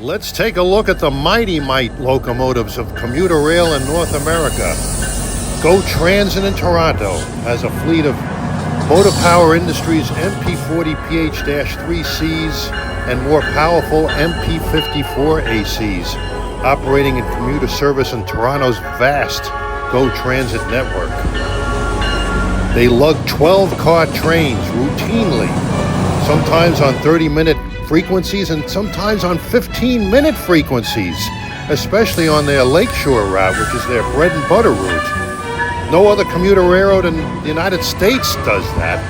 Let's take a look at the Mighty locomotives of commuter rail in North America. GO Transit in Toronto has a fleet of Motor Power Industries MP40PH-3C's and more powerful MP54AC's operating in commuter service in Toronto's vast GO Transit network. They lug 12-car trains routinely, sometimes on 30-minute frequencies and sometimes on 15-minute frequencies, especially on their Lakeshore route, which is their bread and butter route. No other commuter railroad in the United States does that.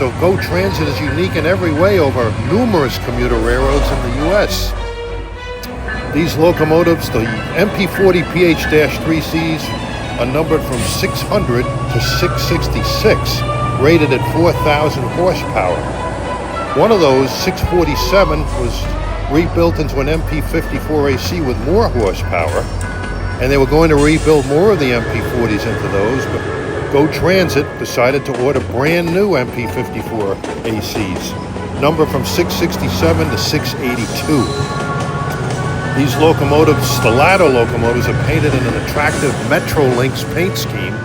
So GO Transit is unique in every way over numerous commuter railroads in the U.S. These locomotives, the MP40PH-3C's, are numbered from 600 to 666, rated at 4,000 horsepower. One of those, 647, was rebuilt into an MP54AC with more horsepower, and they were going to rebuild more of the MP40s into those, but GO Transit decided to order brand new MP54AC's, numbered from 667 to 682. These locomotives, Stellato locomotives, are painted in an attractive Metrolinx paint scheme,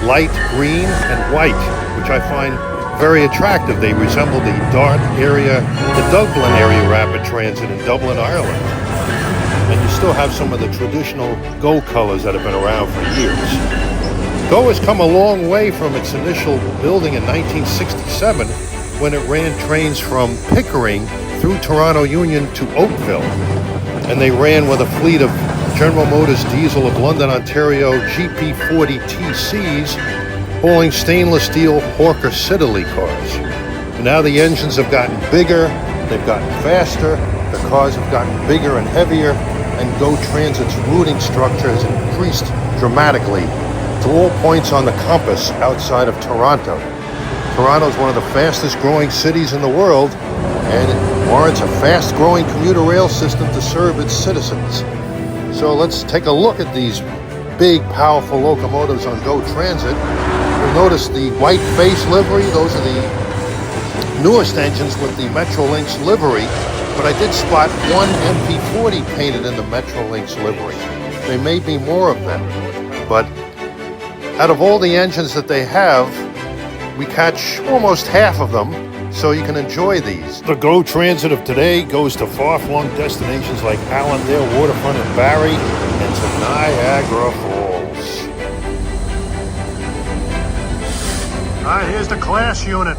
light green and white, which I find very attractive. They resemble the Dublin area rapid transit in Dublin, Ireland. And you still have some of the traditional GO colors that have been around for years. GO has come a long way from its initial building in 1967, when it ran trains from Pickering through Toronto Union to Oakville. And they ran with a fleet of General Motors diesel of London, Ontario GP40TC's, hauling stainless steel Hawker Siddeley cars. And now the engines have gotten bigger, they've gotten faster, the cars have gotten bigger and heavier, and GO Transit's routing structure has increased dramatically to all points on the compass outside of Toronto. Toronto is one of the fastest growing cities in the world, and it warrants a fast growing commuter rail system to serve its citizens. So let's take a look at these big, powerful locomotives on GO Transit. You'll notice the white face livery. Those are the newest engines with the Metrolinx livery, but I did spot one MP40 painted in the Metrolinx livery. There may be more of them, but out of all the engines that they have, we catch almost half of them, so you can enjoy these. The GO Transit of today goes to far-flung destinations like Allendale Waterfront and Barrie, and to Niagara Falls. All right, here's the class unit.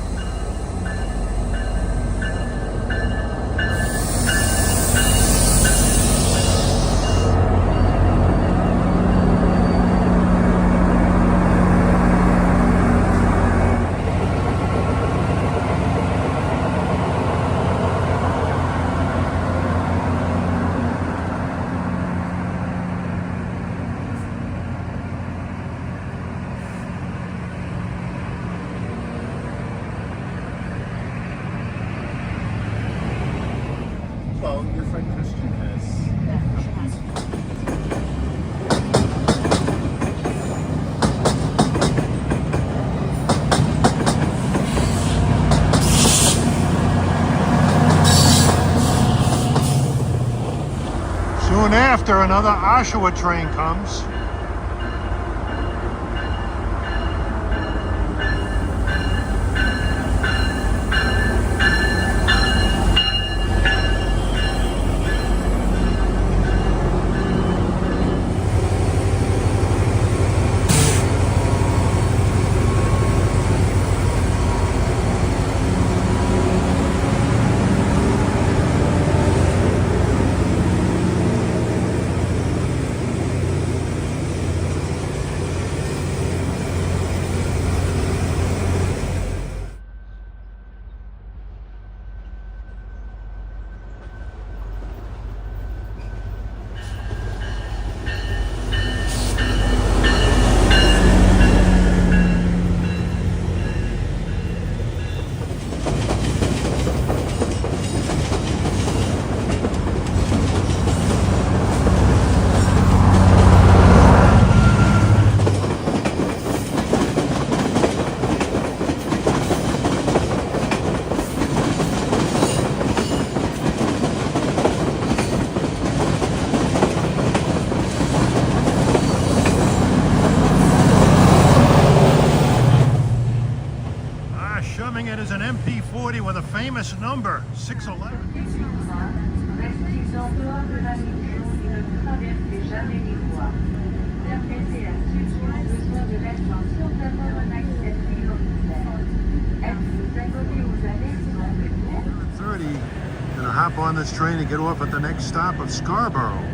Well, your friend Christian has. Soon after, another Oshawa train comes. Woody with a famous number, 611. Gonna hop on this train and get off at the next stop of Scarborough.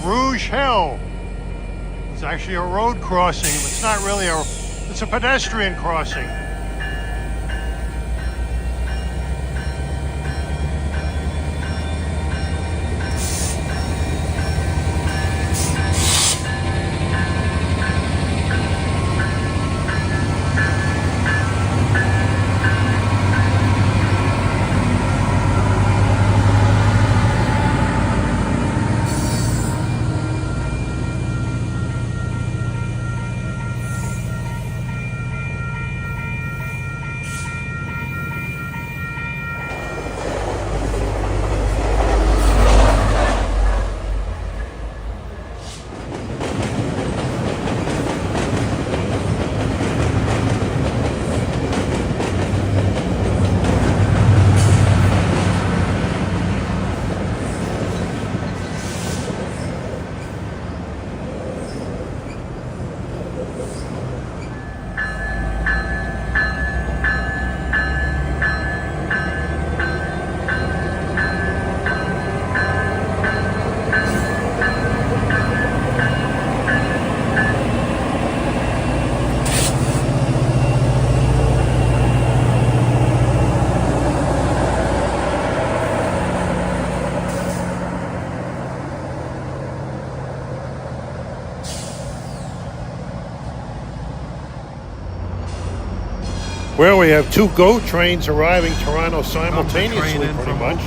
Rouge Hill. It's actually a road crossing. It's not really it's a pedestrian crossing. Well, we have two GO trains arriving Toronto simultaneously, pretty much.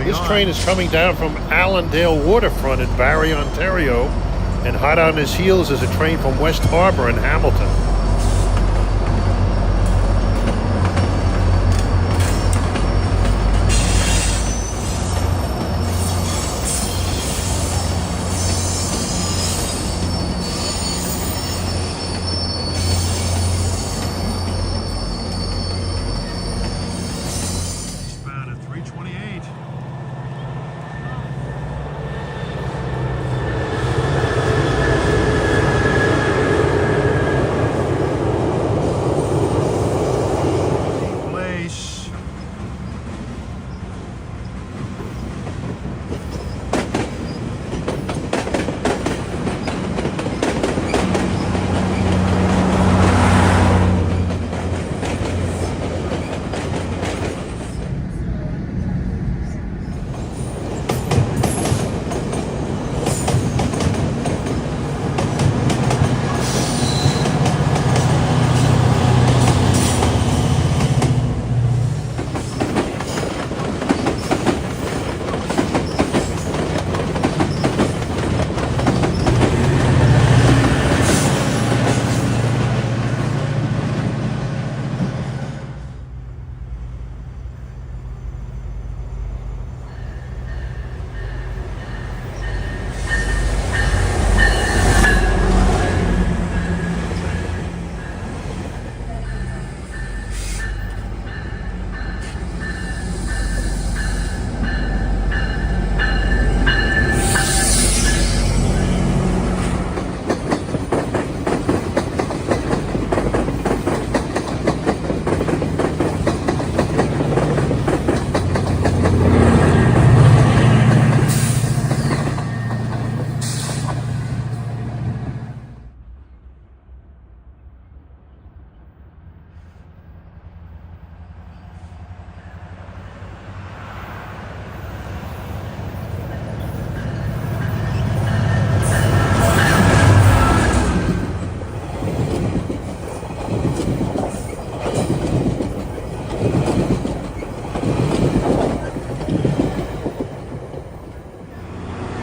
This train is coming down from Allendale Waterfront in Barrie, Ontario, and hot on his heels is a train from West Harbour in Hamilton.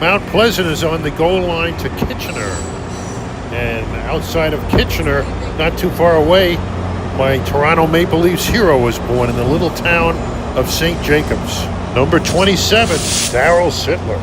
Mount Pleasant is on the goal line to Kitchener. And outside of Kitchener, not too far away, my Toronto Maple Leafs hero was born in the little town of St. Jacobs. Number 27, Darryl Sittler.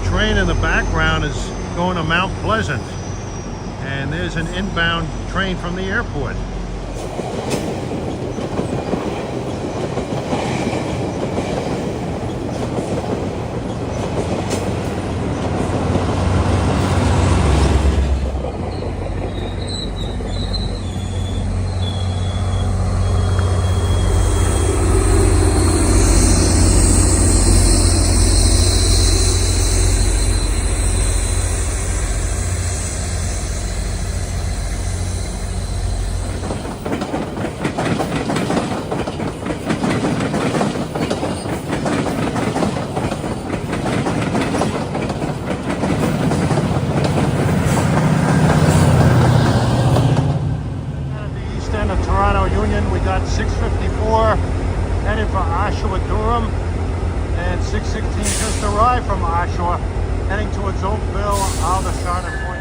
Train in the background is going to Mount Pleasant, and there's an inbound train from the airport. We got 654 headed for Oshawa, Durham, and 616 just arrived from Oshawa, heading towards Oakville, Aldershot, and Point.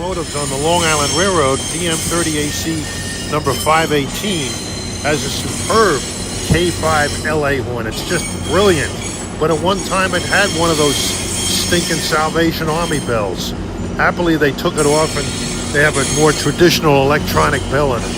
Locomotives on the Long Island Railroad, PM30AC number 518, has a superb K5 LA horn. It's just brilliant. But at one time it had one of those stinking Salvation Army bells. Happily they took it off and they have a more traditional electronic bell in it.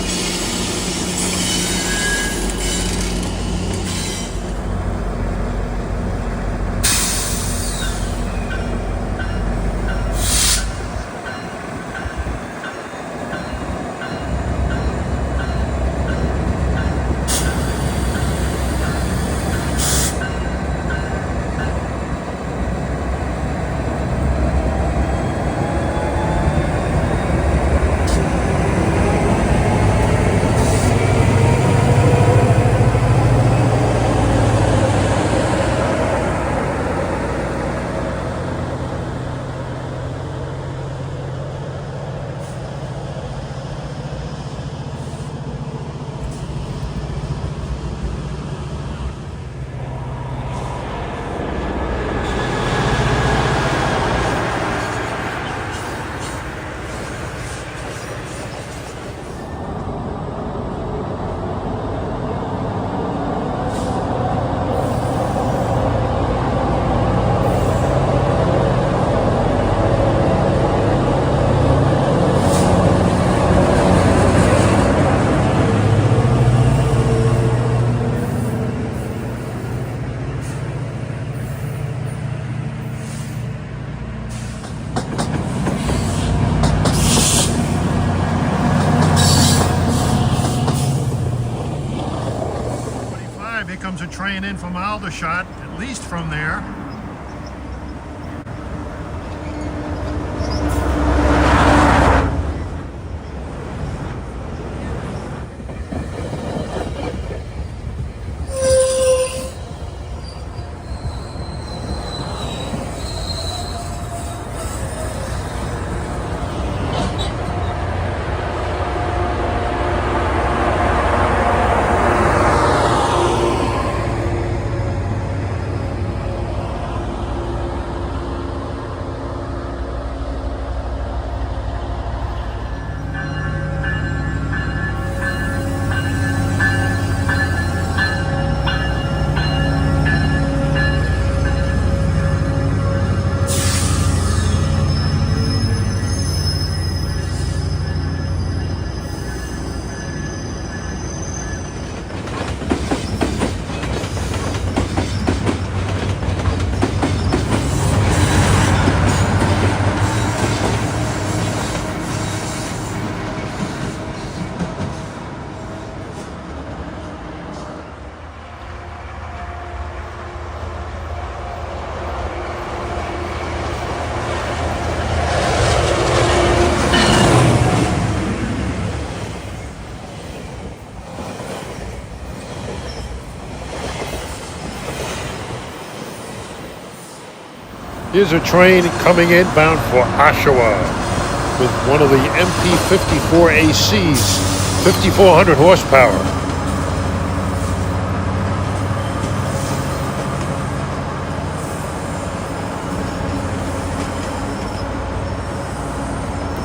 Here comes a train in from Aldershot, at least from there. Here's a train coming in bound for Oshawa with one of the MP54AC's, 5,400 horsepower.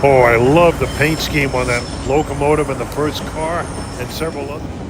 Oh, I love the paint scheme on that locomotive and the first car and several others.